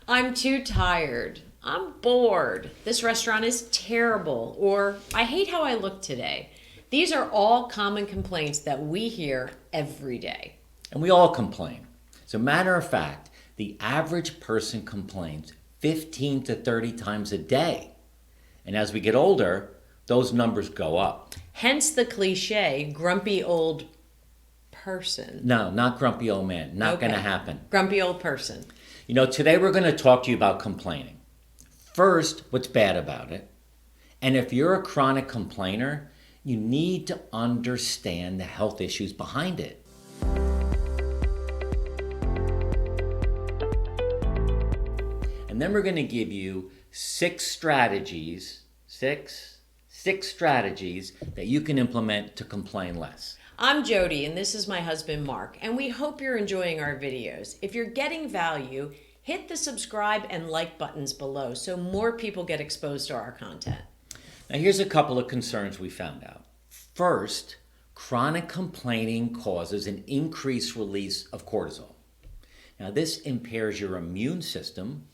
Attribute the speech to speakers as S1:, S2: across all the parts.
S1: I'm too tired. I'm bored. This restaurant is terrible. Or I hate how I look today. These are all common complaints that we hear every day.
S2: And we all complain. As a matter of fact, the average person complains 15 to 30 times a day. And as we get older, those numbers go up.
S1: Hence the cliche grumpy old person.
S2: No, not grumpy old man. Not
S1: Okay.
S2: going to happen.
S1: Grumpy old person.
S2: Today we're going to talk to you about complaining. First, what's bad about it. And if you're a chronic complainer, you need to understand the health issues behind it. And then we're going to give you six strategies that you can implement to complain less.
S1: I'm Jody, and this is my husband Mark, and we hope you're enjoying our videos. If you're getting value, hit the subscribe and like buttons below so more people get exposed to our content.
S2: Now here's a couple of concerns we found out. First, chronic complaining causes an increased release of cortisol. Now this impairs your immune system,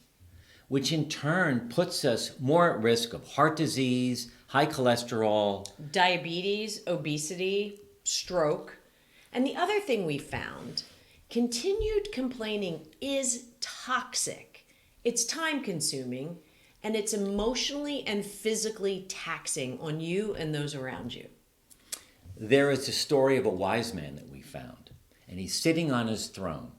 S2: which in turn puts us more at risk of heart disease, high cholesterol,
S1: Diabetes, obesity, stroke. And the other thing we found, continued complaining is toxic. It's time consuming, and it's emotionally and physically taxing on you and those around you.
S2: There is a story of a wise man that we found, and he's sitting on his throne,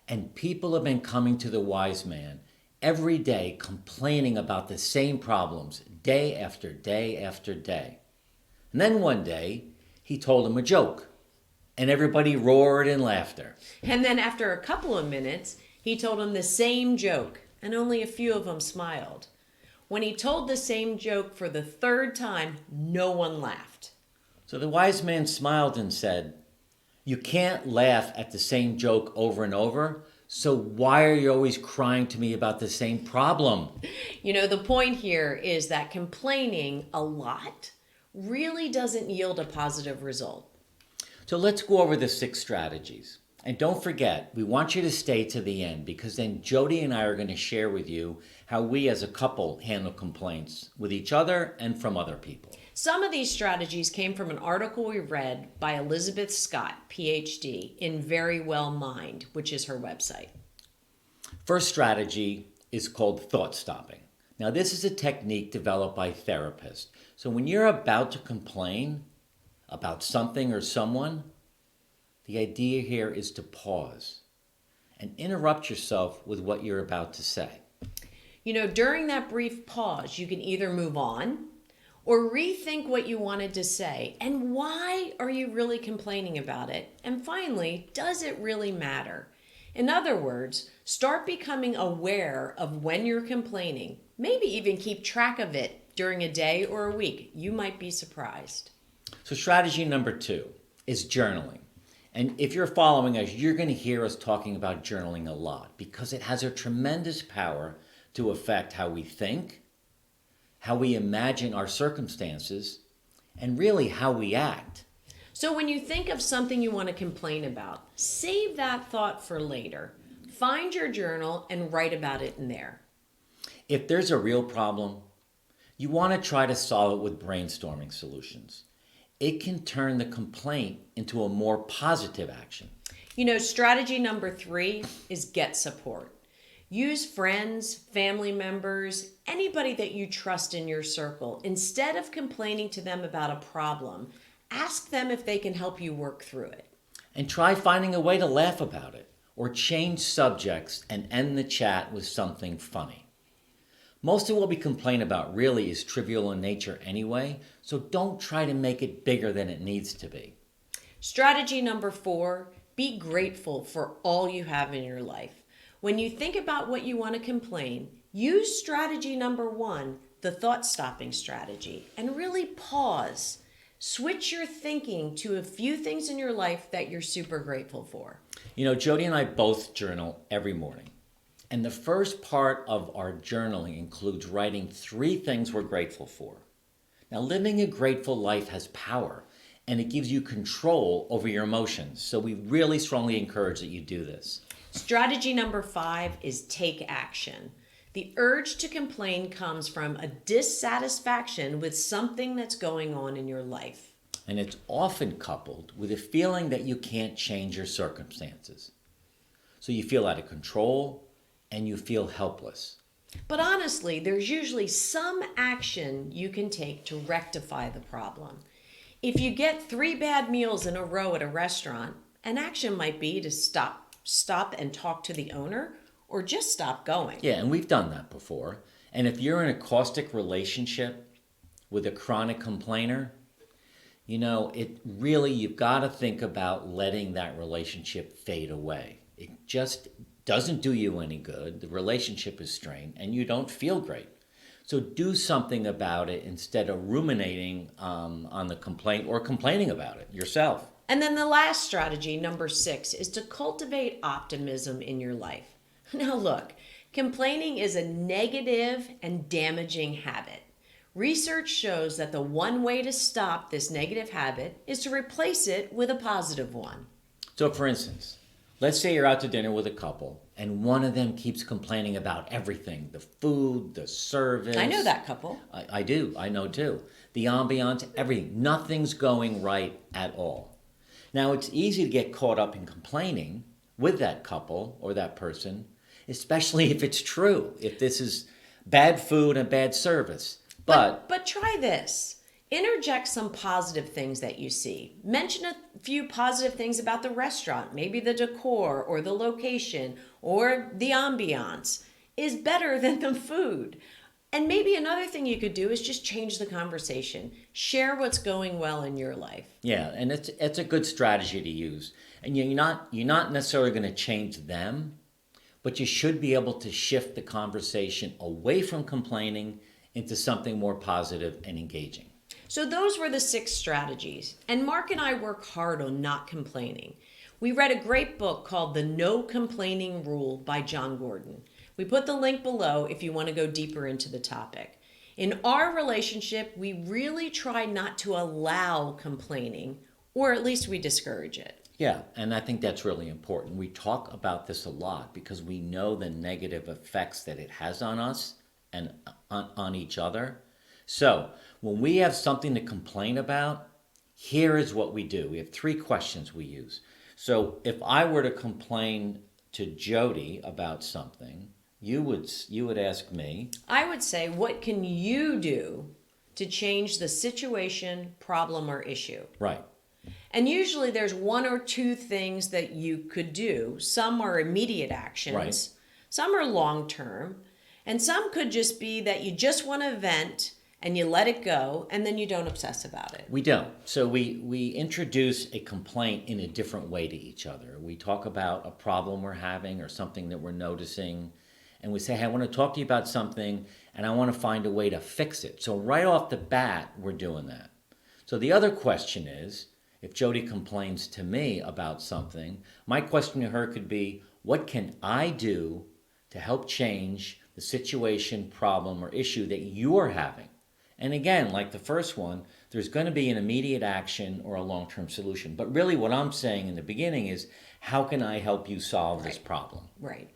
S2: and people have been coming to the wise man every day complaining about the same problems day after day after day. And then one day, he told them a joke, and everybody roared in laughter.
S1: And then after a couple of minutes, he told them the same joke, and only a few of them smiled. When he told the same joke for the third time, no one laughed.
S2: So the wise man smiled and said, "You can't laugh at the same joke over and over, so why are you always crying to me about the same problem?"
S1: The point here is that complaining a lot really doesn't yield a positive result.
S2: So let's go over the six strategies. And don't forget, we want you to stay to the end because then Jody and I are going to share with you how we as a couple handle complaints with each other and from other people.
S1: Some of these strategies came from an article we read by Elizabeth Scott, PhD, in Very Well Mind, which is her website.
S2: First strategy is called thought stopping. Now, this is a technique developed by therapists. So when you're about to complain about something or someone, the idea here is to pause and interrupt yourself with what you're about to say.
S1: During that brief pause, you can either move on or rethink what you wanted to say and why are you really complaining about it? And finally, does it really matter? In other words, start becoming aware of when you're complaining. Maybe even keep track of it during a day or a week. You might be surprised.
S2: So strategy number 2 is journaling. And if you're following us, you're going to hear us talking about journaling a lot because it has a tremendous power to affect how we think, how we imagine our circumstances, and really how we act.
S1: So when you think of something you want to complain about, save that thought for later. Find your journal and write about it in there.
S2: If there's a real problem, you want to try to solve it with brainstorming solutions. It can turn the complaint into a more positive action.
S1: Strategy number 3 is get support. Use friends, family members, anybody that you trust in your circle. Instead of complaining to them about a problem, ask them if they can help you work through it.
S2: And try finding a way to laugh about it or change subjects and end the chat with something funny. Most of what we complain about really is trivial in nature anyway, so don't try to make it bigger than it needs to be.
S1: Strategy number 4, be grateful for all you have in your life. When you think about what you want to complain, use strategy number 1, the thought-stopping strategy, and really pause. Switch your thinking to a few things in your life that you're super grateful for.
S2: Jody and I both journal every morning. And the first part of our journaling includes writing 3 things we're grateful for. Now, living a grateful life has power, and it gives you control over your emotions. So we really strongly encourage that you do this.
S1: Strategy number 5 is take action. The urge to complain comes from a dissatisfaction with something that's going on in your life.
S2: And it's often coupled with a feeling that you can't change your circumstances. So you feel out of control and you feel helpless.
S1: But honestly, there's usually some action you can take to rectify the problem. If you get 3 bad meals in a row at a restaurant, an action might be to stop and talk to the owner, or just stop going.
S2: Yeah, and we've done that before. And if you're in a caustic relationship with a chronic complainer, you've got to think about letting that relationship fade away. It just doesn't do you any good. The relationship is strained and you don't feel great. So do something about it instead of ruminating on the complaint or complaining about it yourself.
S1: And then the last strategy, number 6, is to cultivate optimism in your life. Now look, complaining is a negative and damaging habit. Research shows that the one way to stop this negative habit is to replace it with a positive one.
S2: So for instance, let's say you're out to dinner with a couple and one of them keeps complaining about everything, the food, the service.
S1: I know that couple.
S2: I do. I know too. The ambiance, everything. Nothing's going right at all. Now, it's easy to get caught up in complaining with that couple or that person, especially if it's true, if this is bad food and bad service. But
S1: try this. Interject some positive things that you see. Mention a few positive things about the restaurant. Maybe the decor or the location or the ambiance is better than the food. And maybe another thing you could do is just change the conversation. Share what's going well in your life.
S2: yeah, and it's a good strategy to use. And you're not necessarily going to change them, but you should be able to shift the conversation away from complaining into something more positive and engaging.
S1: So those were the 6 strategies. And Mark and I work hard on not complaining. We read a great book called The No Complaining Rule by John Gordon. We put the link below if you want to go deeper into the topic. In our relationship, we really try not to allow complaining, or at least we discourage it.
S2: Yeah, and I think that's really important. We talk about this a lot because we know the negative effects that it has on us and on each other. So when we have something to complain about, here is what we do. We have 3 questions we use. So if I were to complain to Jody about something, you would ask me.
S1: I would say, what can you do to change the situation, problem, or issue?
S2: Right.
S1: And usually there's 1 or 2 things that you could do. Some are immediate actions.
S2: Right.
S1: Some are long-term. And some could just be that you just want to vent and you let it go, and then you don't obsess about it.
S2: We don't. So we introduce a complaint in a different way to each other. We talk about a problem we're having or something that we're noticing, and we say, hey, I want to talk to you about something, and I want to find a way to fix it. So right off the bat, we're doing that. So the other question is, if Jody complains to me about something, my question to her could be, what can I do to help change the situation, problem, or issue that you're having? And again, like the first one, there's going to be an immediate action or a long-term solution. But really what I'm saying in the beginning is, how can I help you solve this problem?
S1: Right.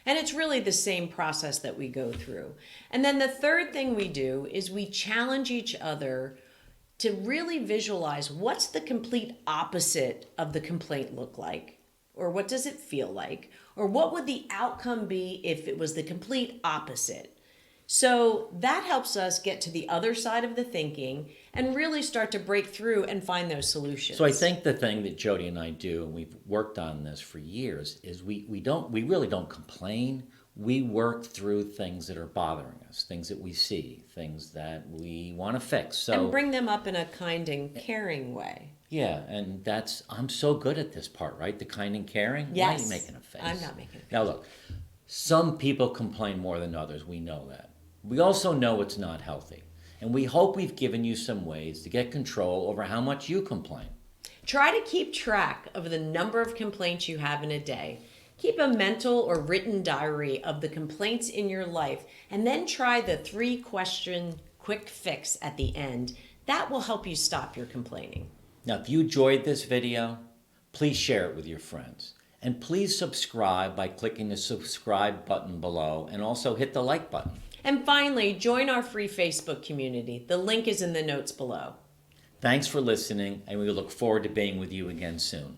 S1: And it's really the same process that we go through. And then the third thing we do is we challenge each other to really visualize what's the complete opposite of the complaint look like, or what does it feel like, or what would the outcome be if it was the complete opposite. So that helps us get to the other side of the thinking and really start to break through and find those solutions.
S2: So I think the thing that Jody and I do, and we've worked on this for years, is we really don't complain. We work through things that are bothering us, things that we see, things that we want to fix. So
S1: and bring them up in a kind and caring way.
S2: Yeah, and I'm so good at this part, right? The kind and caring.
S1: Yes.
S2: Why are you making a face?
S1: I'm not making a face.
S2: Now look, some people complain more than others. We know that. We also know it's not healthy. And we hope we've given you some ways to get control over how much you complain.
S1: Try to keep track of the number of complaints you have in a day. Keep a mental or written diary of the complaints in your life, and then try the 3-question quick fix at the end. That will help you stop your complaining.
S2: Now, if you enjoyed this video, please share it with your friends. And please subscribe by clicking the subscribe button below and also hit the like button.
S1: And finally, join our free Facebook community. The link is in the notes below.
S2: Thanks for listening, and we look forward to being with you again soon.